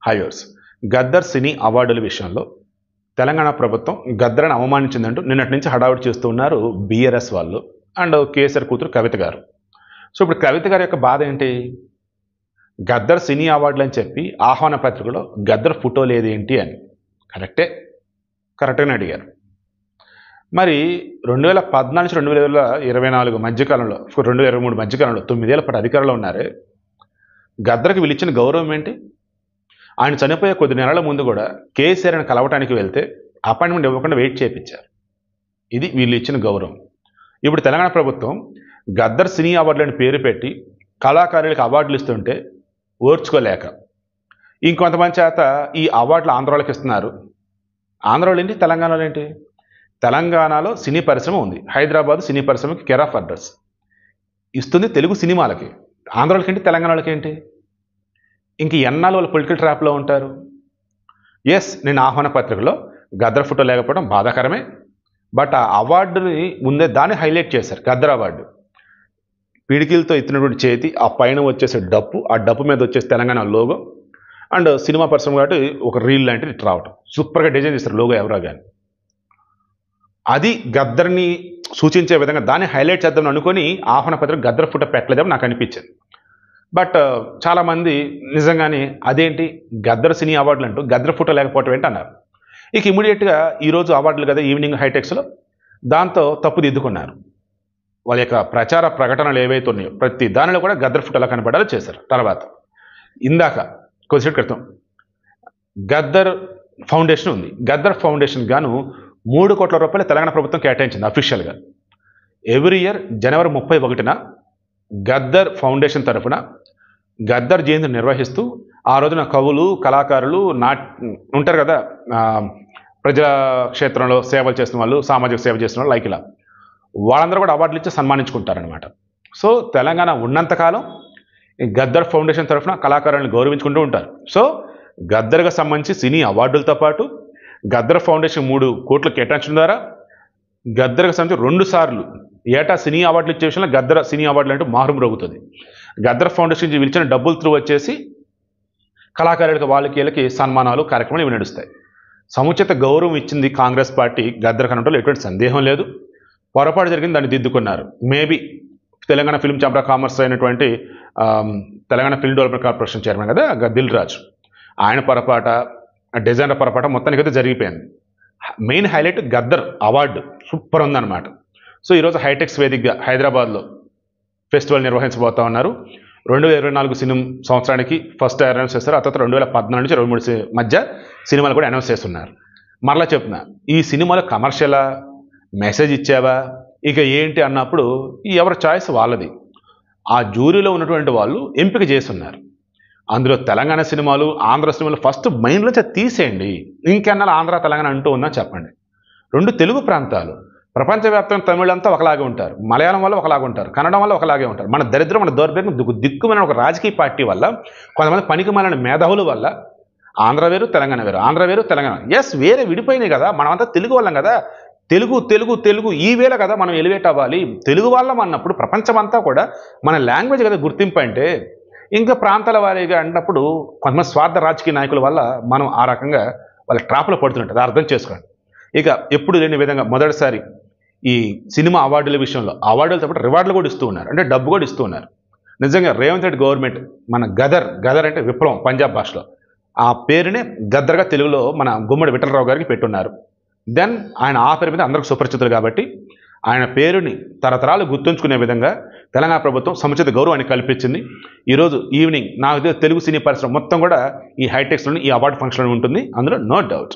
హైవర్స్ గద్దర్ సినీ అవార్డుల విషయంలో తెలంగాణ ప్రభుత్వం గద్దర్ని అవమానించిందంటూ నిన్నటి నుంచి హడావుడి చేస్తూ ఉన్నారు బీఆర్ఎస్ వాళ్ళు అండ్ కేసీఆర్ కూతురు కవిత గారు. సో ఇప్పుడు కవిత గారి యొక్క బాధ ఏంటి? గద్దర్ సినీ అవార్డులు అని చెప్పి ఆహ్వాన పత్రికలో గద్దర్ ఫోటో లేదేంటి అని. కరెక్ట్గానే అడిగారు. మరి 2014 నుంచి 2024 మధ్యకాలంలో 2023 మధ్యకాలంలో 9 ఏళ్ల పాటు అధికారంలో ఉన్నారే, గద్దర్కి వీళ్ళిచ్చిన గౌరవం ఏంటి? ఆయన చనిపోయే కొద్ది నెలల ముందు కూడా కేసీఆర్ని కలవటానికి వెళ్తే అపాయింట్మెంట్ ఇవ్వకుండా వెయిట్ చేయించారు. ఇది వీళ్ళు ఇచ్చిన గౌరవం. ఇప్పుడు తెలంగాణ ప్రభుత్వం గద్దర్ సినీ అవార్డులని పేరు పెట్టి కళాకారులకు అవార్డులు ఇస్తుంటే ఓర్చుకోలేక ఇంకొంతమంది చేత ఈ అవార్డులు ఆంధ్రాలోకి ఇస్తున్నారు. ఆంధ్రాలో ఏంటి, తెలంగాణలో ఏంటి? తెలంగాణలో సినీ పరిశ్రమ ఉంది. హైదరాబాద్ సినీ పరిశ్రమకి కేర్ ఆఫ్ అడ్రస్ ఇస్తుంది తెలుగు సినిమాలకి. ఆంధ్రాలోకి ఏంటి, తెలంగాణలోకి ఏంటి? ఇంక ఎన్నాళ్ళు వాళ్ళు పొలిటికల్ ట్రాప్లో ఉంటారు? ఎస్, నేను ఆహ్వాన పత్రికలో గద్దర్ ఫోటో లేకపోవడం బాధాకరమే. బట్ ఆ అవార్డుని ముందే దాన్ని హైలైట్ చేశారు. గద్దర్ అవార్డు పిడికిలతో ఎత్తినటువంటి చేతి, ఆ పైన వచ్చేసే డప్పు, ఆ డప్పు మీద వచ్చేసి తెలంగాణ లోగో అండ్ సినిమా పరిశ్రమ కాబట్టి ఒక రీల్ లాంటిది ఇట్లా రావటం, సూపర్గా డిజైన్ చేస్తారు లోగో ఎవరో కానీ. అది గద్దర్ని సూచించే విధంగా దాన్ని హైలైట్ చేద్దామని అనుకొని ఆహ్వాన పత్రిక గద్దర్ ఫోటో పెట్టలేదని నాకు అనిపించింది. బట్ చాలామంది నిజంగానే అదేంటి గద్దర్ సినీ అవార్డులు అంటూ గద్దర్ ఫోటో లేకపోవటం ఏంటి అన్నారు. ఇక ఇమీడియట్గా ఈరోజు అవార్డులు కదా ఈవినింగ్ హైటెక్స్లో, దాంతో తప్పు దిద్దుకున్నారు. వాళ్ళ యొక్క ప్రచార ప్రకటనలు ఏవైతే ఉన్నాయో ప్రతి దానిలో కూడా గద్దర్ ఫోటోలా కనపడాలో చేశారు. తర్వాత ఇందాక కొద్దిసేపు క్రితం గద్దర్ ఫౌండేషన్ ఉంది. గద్దర్ ఫౌండేషన్ గాను 3 కోట్ల రూపాయలు తెలంగాణ ప్రభుత్వం కేటాయించింది అఫీషియల్గా. ఎవ్రీ ఇయర్ జనవరి 31న గద్దర్ ఫౌండేషన్ తరఫున గద్దర్ జయంతిని నిర్వహిస్తూ ఆ రోజున కవులు, కళాకారులు ఉంటారు కదా, ప్రజా క్షేత్రంలో సేవలు చేసిన వాళ్ళు, సామాజిక సేవ చేసిన వాళ్ళు, లైక్ ఇలా వాళ్ళందరూ కూడా అవార్డులు ఇచ్చి సన్మానించుకుంటారనమాట. సో తెలంగాణ ఉన్నంతకాలం గద్దర్ ఫౌండేషన్ తరఫున కళాకారులను గౌరవించుకుంటూ ఉంటారు. సో గద్దర్గా సంబంధించి సినీ అవార్డులతో పాటు గద్దర్ ఫౌండేషన్ 3 కోట్లు కేటాయించడం ద్వారా గద్దర్కి సంబంధించి 2 సార్లు ఏటా సినీ అవార్డులు ఇచ్చే విషయంలో గద్దర్ సినీ అవార్డులు అంటే మారుమ్రోగుతుంది. గద్దర్ ఫౌండేషన్ నుంచి పిలిచిన డబ్బులు త్రూ వచ్చేసి కళాకారులకు వాళ్ళకి వీళ్ళకి సన్మానాలు కార్యక్రమాలు ఇవి నడుస్తాయి. సముచిత గౌరవం ఇచ్చింది కాంగ్రెస్ పార్టీ గద్దర్ కనటంలో ఎటువంటి సందేహం లేదు. పొరపాటు జరిగింది, దాన్ని దిద్దుకున్నారు. Maybe Telangana film chamber of commerce అయినటువంటి Telangana film development corporation chairman కదా దిల్ రాజు, ఆయన పొరపాట, డిజైనర్ పొరపాట మొత్తానికైతే జరిగిపోయింది. Main highlight Gaddar award super ఉందన్నమాట. సో ఈరోజు హైటెక్స్ వేదికగా హైదరాబాద్లో ఫెస్టివల్ నిర్వహించబోతా ఉన్నారు. 2024 సినిమా సంవత్సరానికి ఫస్ట్ అనౌన్స్ చేస్తారు. ఆ తర్వాత 2014 నుంచి 23 మధ్య సినిమాలు కూడా అనౌన్స్ చేస్తున్నారు. మరలా చెప్తున్నా, ఈ సినిమాలో కమర్షియలా, మెసేజ్ ఇచ్చావా, ఇక ఏంటి అన్నప్పుడు ఎవరి చాయిస్ వాళ్ళది. ఆ జ్యూరీలో ఉన్నటువంటి వాళ్ళు ఎంపిక చేస్తున్నారు. అందులో తెలంగాణ సినిమాలు, ఆంధ్ర సినిమాలు ఫస్ట్ మైండ్లోంచి తీసేయండి. ఇంకెన్నాళ్ళు ఆంధ్ర తెలంగాణ అంటూ ఉందని చెప్పండి. 2 తెలుగు ప్రాంతాలు, ప్రపంచవ్యాప్తంగా తమిళంతా ఒకలాగే ఉంటారు, మలయాళం వల్ల ఒకలాగే ఉంటారు, కన్నడం వల్ల ఒకలాగే ఉంటారు. మన దరిద్రం, మన దౌర్భాగ్యం దిక్కుమైన ఒక రాజకీయ పార్టీ వల్ల, కొంతమంది పనికిమాలిన మేధావుల వల్ల ఆంధ్ర వేరు తెలంగాణ వేరు, ఆంధ్ర వేరు తెలంగాణ ఎస్ వేరే విడిపోయినాయి కదా. మనమంతా తెలుగు వాళ్ళం కదా, తెలుగు తెలుగు తెలుగు ఈ వేళ కదా మనం ఎలివేట్ అవ్వాలి. తెలుగు వాళ్ళం అన్నప్పుడు ప్రపంచమంతా కూడా మన లాంగ్వేజ్ కదా గుర్తింపు. అంటే ఇంకా ప్రాంతాల వారీగా అన్నప్పుడు కొంతమంది స్వార్థ రాజకీయ నాయకుల వల్ల మనం ఆ రకంగా వాళ్ళ ట్రాప్లో పడుతుంటుంది. అర్థం చేసుకోండి. ఇక ఎప్పుడు లేని విధంగా మొదటిసారి ఈ సినిమా అవార్డుల విషయంలో అవార్డులతో పాటు రివార్డులు కూడా ఇస్తూ ఉన్నారు, అంటే డబ్బు కూడా ఇస్తూ ఉన్నారు. నిజంగా రేవంత్ రెడ్డి గవర్నమెంట్ మన గదర్ అంటే విప్లవం పంజాబ్ భాషలో, ఆ పేరునే గద్దర్గా తెలుగులో మన గుమ్మడి విఠలరావు గారికి పెట్టున్నారు. దెన్ ఆయన ఆ పేరు మీద అందరికి సుపరిచితులు కాబట్టి ఆయన పేరుని తరతరాలు గుర్తుంచుకునే విధంగా తెలంగాణ ప్రభుత్వం సముచిత గౌరవాన్ని కల్పించింది. ఈరోజు ఈవినింగ్ నాకు తెలుగు సినీ పరిశ్రమ మొత్తం కూడా ఈ హైటెక్స్లోని ఈ అవార్డు ఫంక్షన్లో ఉంటుంది, అందులో నో డౌట్.